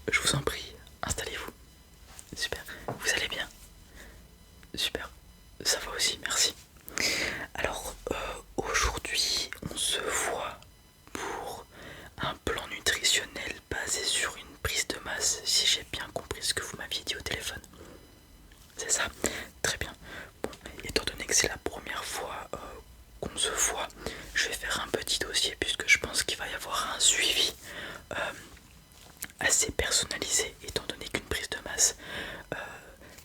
Je vous en prie, installez-vous. Super. Vous allez bien? Super. Ça va aussi, merci. Alors, aujourd'hui, on se voit pour un plan nutritionnel basé sur une prise de masse, si j'ai bien compris ce que vous m'aviez dit au téléphone. C'est ça? Très bien. Bon, étant donné que c'est la première fois qu'on se voit, je vais faire un petit dossier puisque je pense qu'il va y avoir un suivi euh, assez personnalisé, étant donné qu'une prise de masse euh,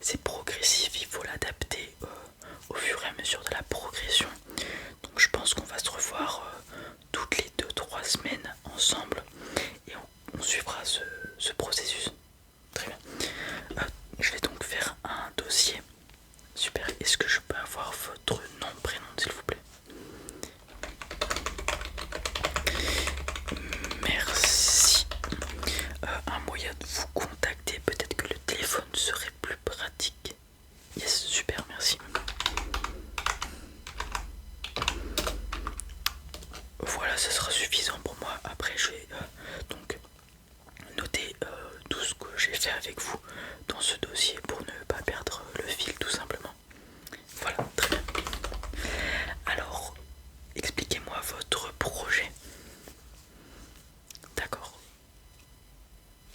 c'est progressif, il faut l'adapter au fur et à mesure de la progression. Donc je pense qu'on va se revoir toutes les 2-3 semaines ensemble et on suivra ce processus. Très bien. Je vais donc faire un dossier. Super. Est-ce que je peux avoir votre nom, prénom, s'il vous plaît? Merci. Un moyen de vous contacter, peut-être que le téléphone serait plus pratique. Yes, super, merci. Voilà, ça sera suffisant pour moi. Après, je vais donc noter tout ce que j'ai fait avec vous dans ce dossier pour ne pas perdre le fil, tout simplement. Voilà, très bien. Alors, expliquez-moi votre projet. D'accord.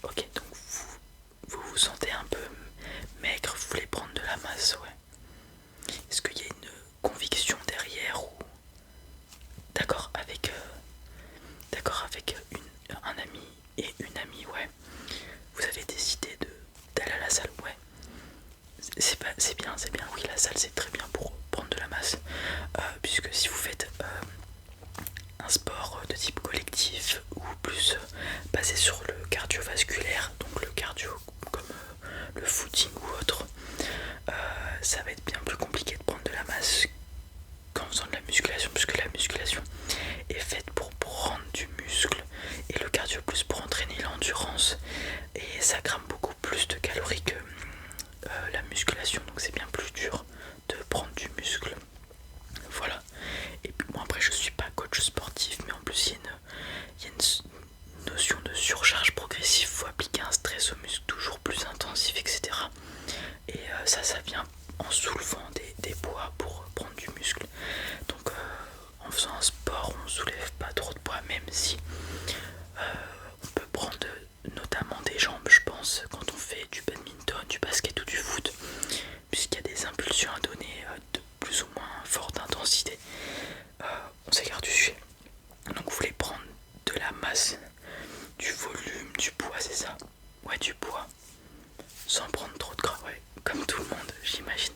Ok, donc vous sentez un peu maigre, vous voulez prendre de la masse, ouais. Est-ce qu'il y a une conviction derrière ou d'accord avec un ami et une amie, ouais. Vous avez décidé d'aller à la salle, ouais. C'est bien, oui, la salle c'est très bien pour prendre de la masse. Puisque si vous faites un sport de type collectif ou plus basé sur le cardiovasculaire, donc le cardio comme le footing ou autre, ça va être bien plus compliqué de prendre de la masse qu'en faisant de la musculation, puisque la musculation est faite pour prendre du muscle et le cardio plus pour entraîner l'endurance, et ça crame beaucoup plus de calories que la musculation, donc c'est bien plus dur de prendre du muscle. Voilà. Et puis moi après je suis pas coach sportif, mais en plus il y a une notion de surcharge progressive, il faut appliquer un stress au muscle toujours plus intensif, etc. Et ça vient en soulevant des poids pour prendre du muscle. Donc en faisant un sport on soulève pas trop de poids, même si on peut prendre notamment des jambes, je pense, quand on fait du badminton, du basket ou du foot, puisqu'il y a des impulsions à donner de plus ou moins forte intensité. On s'égare du sujet. Donc vous voulez prendre de la masse, du volume, du poids, c'est ça? Ouais, du poids, sans prendre trop de gras, ouais, comme tout le monde, j'imagine.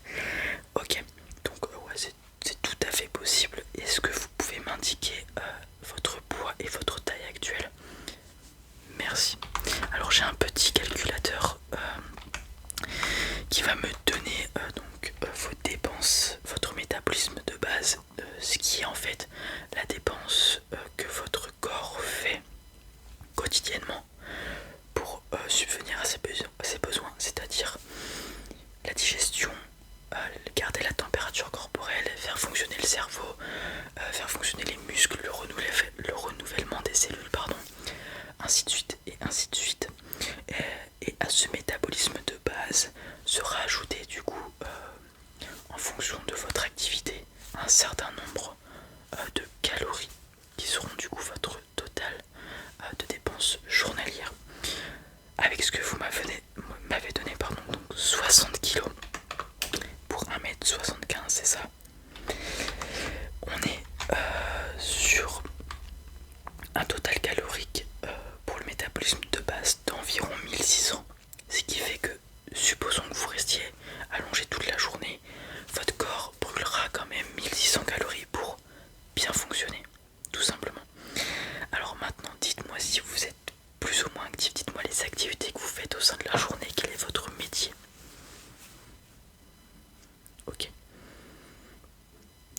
Ok, donc ouais, c'est tout à fait possible. Est-ce que vous pouvez m'indiquer votre poids et votre taille actuelle? Merci. Alors j'ai un petit calculateur qui va me donner vos dépenses, votre métabolisme de base, ce qui est en fait la dépense que votre corps fait quotidiennement pour subvenir à ses besoins, c'est-à-dire la digestion, garder la température corporelle, faire fonctionner le cerveau, faire fonctionner les muscles, le renouvellement des cellules, pardon, ainsi de suite et ainsi de suite. Et à ce métabolisme de base sera ajouté du coup en fonction de votre activité un certain nombre de calories qui seront du coup votre total de dépenses journalières. Avec ce que vous m'avez donné, pardon, donc 60 kilos pour 1m75, c'est ça? On est sur un total calorique pour le métabolisme de base d'environ 1600, ce qui fait que, supposons que vous restiez allongé toute la journée, votre corps brûlera quand même 1600 calories pour bien fonctionner, tout simplement. Alors maintenant, dites-moi si vous êtes plus ou moins actif, dites-moi les activités que vous faites au sein de la journée, quel est votre métier? Ok.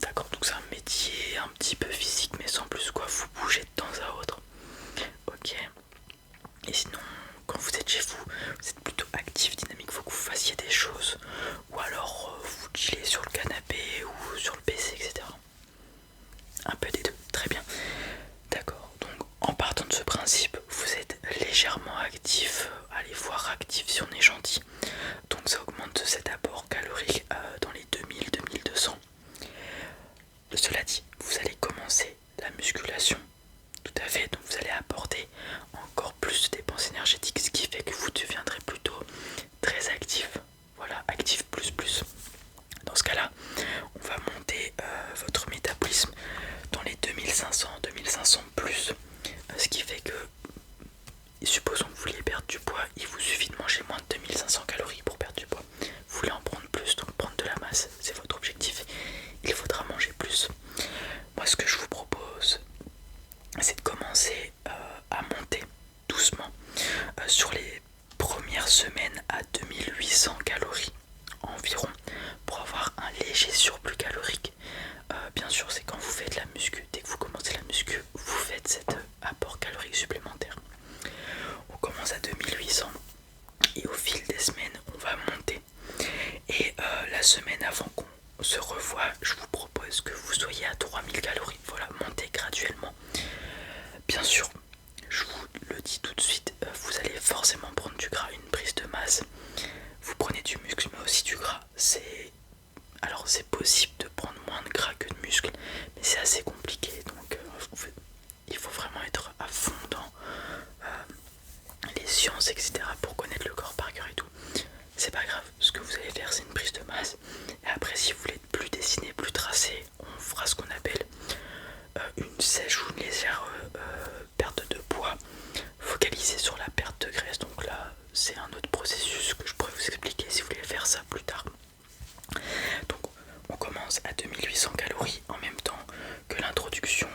D'accord, donc c'est un métier un petit peu physique mais sans plus, quoi, vous bougez de temps à autre. Ok. Et sinon, quand vous êtes chez vous, vous êtes plutôt actif, dynamique, faut que vous fassiez des choses, ou alors vous chillez sur le canapé ou sur le PC, etc. Un peu des deux, très bien. D'accord, donc en partant de ce principe, vous êtes légèrement actif allez voir actif si on est gentil. Donc ça augmente cet apport calorique dans les 2000-2200. Cela dit, vous allez commencer la musculation. Tout à fait, donc vous allez apporter encore plus de dépenses énergétiques, ce qui fait que vous deviendrez plutôt très actif. Voilà, actif plus plus. Dans ce cas-là, on va monter votre métabolisme dans les 2500 plus. Ce qui fait que, supposons que vous vouliez perdre du poids, il vous suffit de manger moins de 2500 calories pour perdre du poids. Vous voulez en prendre plus, donc prendre de la masse, c'est votre objectif. Il faudra manger plus. Moi, ce que je vous propose, c'est de commencer à monter doucement sur les premières semaines à 2800 calories environ pour avoir un léger surplus calorique. Bien sûr, c'est quand vous faites la muscu. Dès que vous commencez la muscu, vous faites cet apport calorique supplémentaire. On commence à 2800 et au fil des semaines, on va monter. Et la semaine avant qu'on se revoie, je vous propose que vous soyez à 3000 calories. Voilà, montez graduellement. Bien sûr, je vous le dis tout de suite, vous allez forcément prendre du gras, une prise de masse. Vous prenez du muscle mais aussi du gras. Alors c'est possible de prendre moins de gras que de muscle, mais c'est assez compliqué. Donc il faut vraiment être à fond dans les sciences, etc. pour connaître le corps par cœur et tout. C'est pas grave, ce que vous allez faire c'est une prise de masse. Et après si vous voulez être plus dessiné, plus tracé, on fera ce qu'on appelle une sèche ou une légère perte de poids focalisée sur la perte de graisse. Donc là c'est un autre processus que je pourrais vous expliquer si vous voulez faire ça plus tard. Donc on commence à 2800 calories en même temps que l'introduction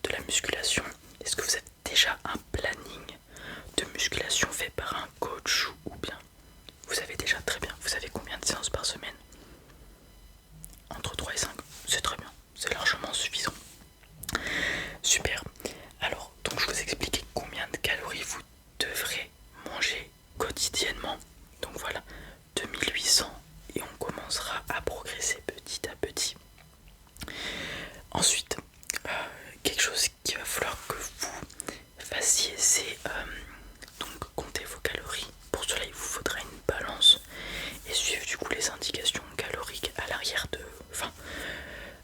de la musculation. Est-ce que vous avez déjà un planning de musculation fait par un coach ou bien vous savez déjà très bien, vous savez combien de séances par semaine? Entre 3 et 5, c'est très bien, c'est largement suffisant. Super. Alors, donc je vous expliquais combien de calories vous devrez manger quotidiennement. Donc voilà, 2800 et on commencera à progresser petit à petit. Ensuite, quelque chose qu'il va falloir que vous fassiez, c'est donc compter vos calories. Pour cela, il vous faudra une balance et suivre du coup les indications caloriques à l'arrière de, enfin,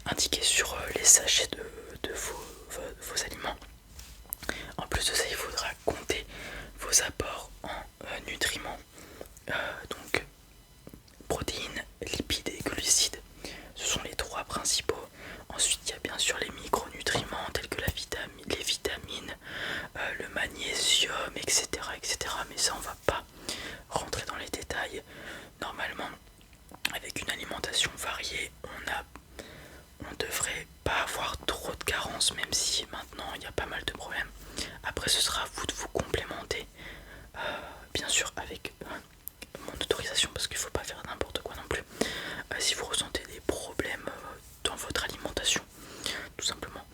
indiquées sur les sachets de vos aliments. En plus de ça, il faudra compter vos apports en nutriments, donc protéines, lipides et glucides. Ce sont les trois principaux. Ensuite, il y a bien sûr les micronutriments tels que les vitamines, le magnésium, etc., etc. Mais ça, on va pas rentrer dans les détails. Normalement, avec une alimentation variée, on devrait pas avoir trop de carences, même si maintenant il y a pas mal de problèmes. Après, ce sera à vous de vous complémenter, bien sûr avec mon autorisation, parce qu'il faut pas faire n'importe quoi non plus. Si vous ressentez des problèmes dans votre alimentation, tout simplement.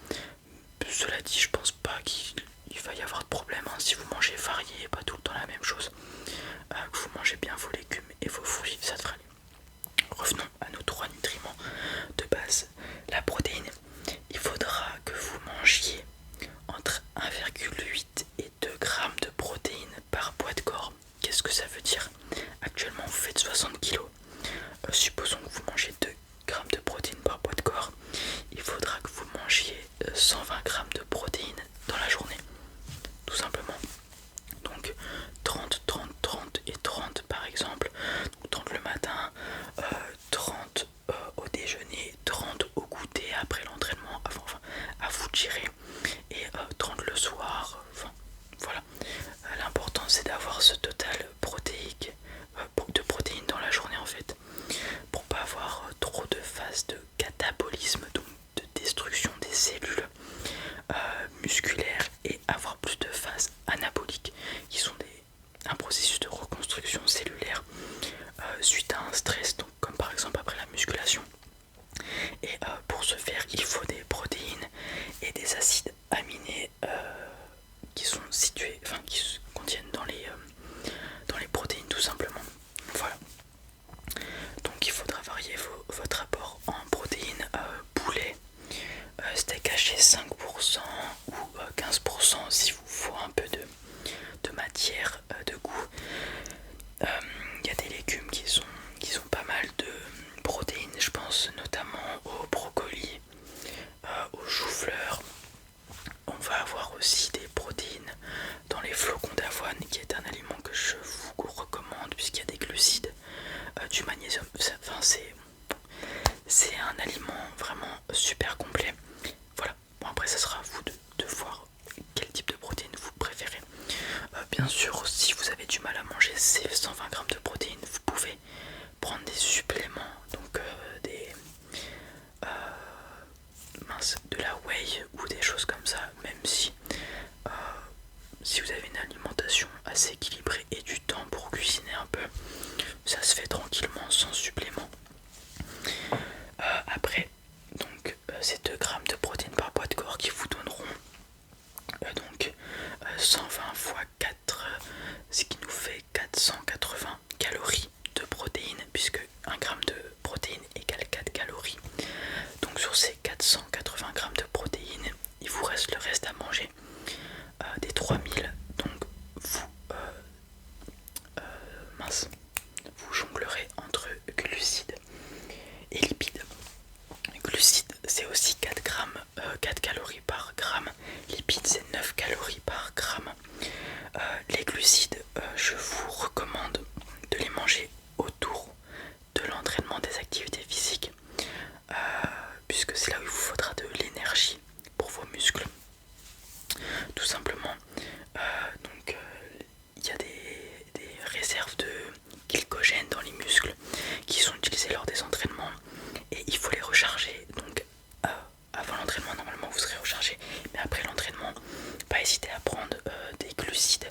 Cela dit, je pense pas qu'il va y avoir de problème si vous mangez varié et pas tout le temps la même chose, que vous mangez bien vos légumes et vos fruits, ça devrait aller. Revenons à nos trois nutriments de base. La protéine, il faudra que vous mangiez entre 1,8 et 2 grammes de protéines par poids de corps. Qu'est-ce que ça veut dire? Actuellement vous faites 60 kg. Supposons que vous mangez 2 grammes de protéines par poids de corps. Il faudra que vous mangiez 120 grammes de protéines dans la journée. Tout simplement. Donc 30, 30, 30 et 30 par exemple. Donc 30 le matin, 30 au déjeuner, 30 au goûter après l'entraînement, enfin à vous de gérer, et 30 le soir. Enfin voilà. L'important c'est d'avoir ce total protéique, de protéines dans la journée en fait, pour pas avoir trop de phases de catabolisme, donc de destruction des cellules musculaires, et avoir plus de phases anaboliques qui sont bien sûr, si vous avez du mal à manger ces 120 grammes de protéines, vous pouvez prendre des suppléments, donc de la whey ou des choses comme ça, même euh, si vous avez une alimentation assez équilibrée et du temps pour cuisiner un peu, ça se fait tranquillement sans supplément. Après, donc ces 2 grammes de protéines par poids de corps qui vous donneront 120 fois 4, ce qui nous fait 480 calories de protéines, puisque 1 gramme de protéines égale 4 calories. Donc sur ces 480 grammes de protéines, il vous reste le reste à manger, des 3000. Donc vous jonglerez entre glucides et lipides. Glucides, c'est aussi 4 grammes, 4 calories par gramme. Lipides, c'est 9 calories par gramme. Les glucides, je vous recommande de les manger autour de l'entraînement des activités physiques, puisque c'est là où il vous faudra de l'énergie pour vos muscles. Tout simplement. Il y a des réserves de glycogène dans les muscles qui sont utilisées lors des entraînements et il faut les recharger. Donc avant l'entraînement, normalement vous serez rechargé, mais après l'entraînement, pas hésiter à prendre des glucides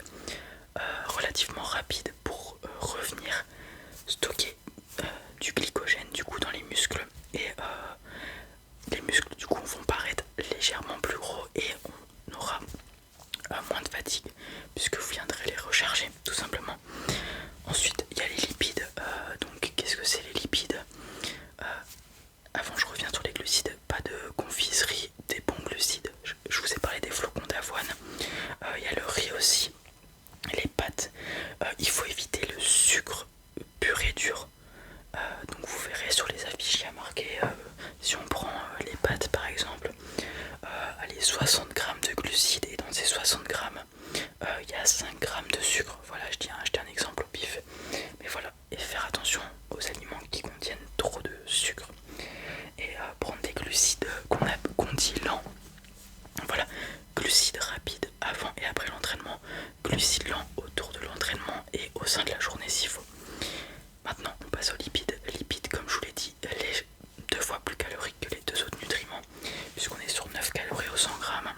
relativement rapides pour revenir stocker du glycogène du coup dans les muscles, et les muscles du coup vont paraître légèrement plus gros et on aura moins de fatigue puisque vous viendrez les recharger tout simplement. Ensuite il y a les lipides. Donc qu'est-ce que c'est les lipides? Avant je reviens sur les glucides, pas de confiserie, des bons glucides. Je vous ai parlé des flocons d'avoine. Il y a le riz aussi, les pâtes. Il faut éviter le sucre pur et dur. Donc vous verrez sur les affiches, il y a marqué, si on prend les pâtes par exemple, allez, 60 grammes de glucides, et dans ces 60 grammes, il y a 5 grammes de sucre. Voilà, je dis un exemple au pif. Mais voilà, et faire attention aux aliments qui contiennent trop de sucre. Et prendre des glucides qu'on dit lents. Voilà, glucides rapides avant et après l'entraînement, glucides lents autour de l'entraînement et au sein de la journée s'il faut. Maintenant, on passe aux lipides. Lipides, comme je vous l'ai dit, les 2 fois plus caloriques que les 2 autres nutriments, puisqu'on est sur 9 calories au 100 grammes.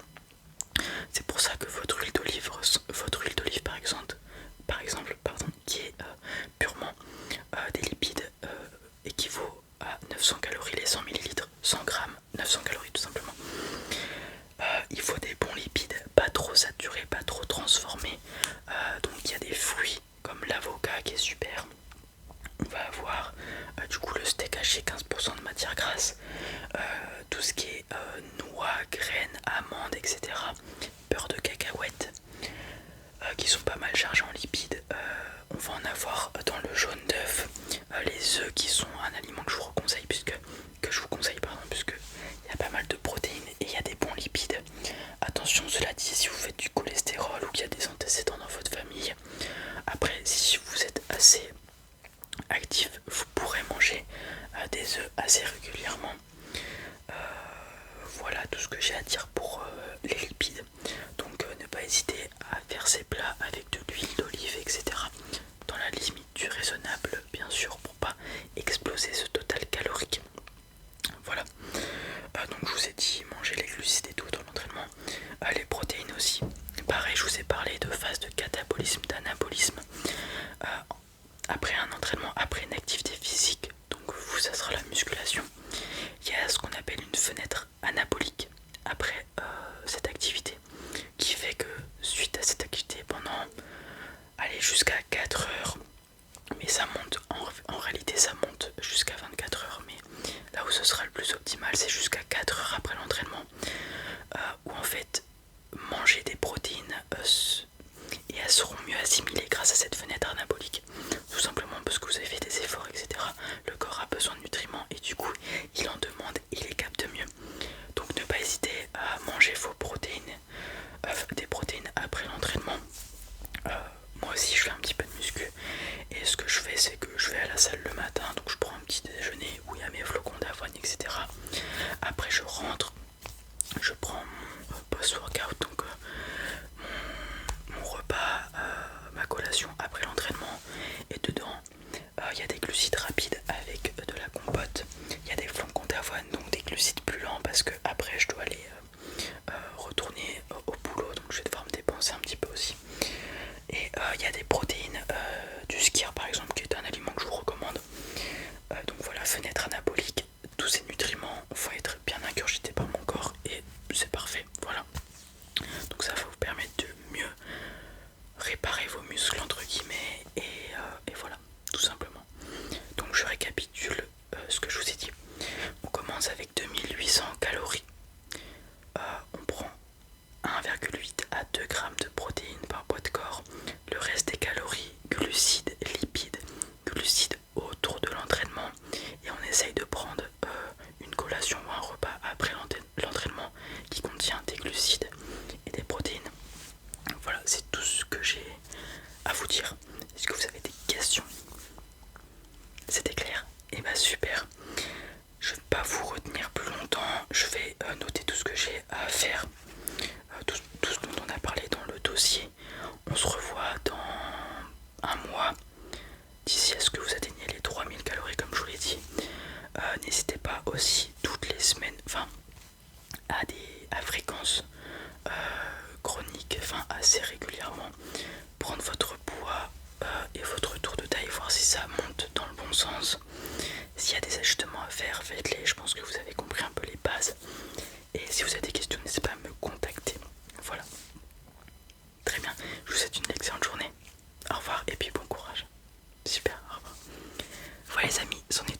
C'est pour ça que votre huile d'olive par exemple, qui est purement des lipides, équivaut à 900 calories les 100 ml, 100 grammes, 900 calories tout simplement. Il faut des bons lipides, pas trop saturés, pas trop transformés. Donc il y a des fruits comme l'avocat qui est super. On va avoir du coup le steak haché, 15% de matière grasse, tout ce qui est noix, graines, amandes, etc. Beurre de cacahuète, qui sont pas mal chargés en lipides. On va en avoir dans le jaune d'œuf, les œufs qui sont un aliment que je vous conseille, puisque il y a pas mal de protéines et il y a des bons lipides. Attention, cela dit, si vous faites du cholestérol ou qu'il y a des antécédents dans votre famille, après si vous êtes assez actif, vous pourrez manger des œufs assez régulièrement. Voilà tout ce que j'ai à dire pour les lipides. Donc ne pas hésiter à faire ces plats avec de l'huile d'olive, etc. Dans la limite du raisonnable, bien sûr, pour pas exploser ce total calorique. Voilà. Donc je vous ai dit, manger les glucides et tout dans l'entraînement. Les protéines aussi. Pareil, je vous ai parlé de phase de catabolisme, d'anabolisme. Après un entraînement, après une activité physique, donc vous, ça sera la musculation. Il y a ce qu'on appelle une fenêtre anabolique après cette activité, qui fait que suite à cette activité pendant, allez, jusqu'à 4 heures, mais ça monte, en réalité ça monte jusqu'à 24 heures, mais là où ce sera le plus optimal, c'est jusqu'à 4 heures après l'entraînement, où en fait manger des protéines et elles seront mieux assimilées grâce à cette fenêtre anabolique, tout simplement parce que vous avez fait des efforts, etc. Le corps a besoin de nutriments et du coup il en demande et il les capte mieux. Donc ne pas hésiter à manger vos protéines, des protéines après l'entraînement. Moi aussi je fais un petit peu de muscu, et ce que je fais, c'est que je vais à la salle le matin, donc je prends un petit déjeuner où il y a mes flocons d'avoine, etc. Après je rentre, je prends mon post-workout, donc mon repas Il y a des protéines du skier par exemple, qui est un aliment que je vous recommande. Donc voilà, fenêtre anabolique, tous ces nutriments vont être bien ingurgités par mon corps et c'est parfait, voilà. Donc ça va vous permettre de mieux réparer vos muscles entre guillemets et voilà, tout simplement. Donc je récapitule ce que je vous ai dit. On commence avec 2800 calories. On prend 1,8 à 2 grammes de protéines par poids de corps. Le reste des calories, glucides, lipides, glucides autour de l'entraînement. Et on essaye de prendre une collation ou un repas après l'entraînement qui contient des glucides et des protéines. Voilà, c'est tout ce que j'ai à vous dire. Est-ce que vous avez des questions? C'était clair? Et bah super. Je ne vais pas vous retenir plus longtemps. Je vais noter tout ce que j'ai à faire. Tout ce dont on a parlé dans le dossier. On se revoit dans un mois. D'ici à ce que vous atteigniez les 3000 calories comme je vous l'ai dit. N'hésitez pas aussi toutes les semaines, enfin à fréquence chronique, enfin assez régulièrement, prendre votre poids et votre tour de taille, voir si ça monte dans le bon sens. S'il y a des ajustements à faire, faites-les. Je pense que vous avez compris un peu les bases. Et si vous avez des questions, n'hésitez pas à me contacter. Voilà. Très bien. Je vous souhaite une excellente journée. Au revoir et puis bon courage. Super. Au revoir. Voilà les amis, c'en est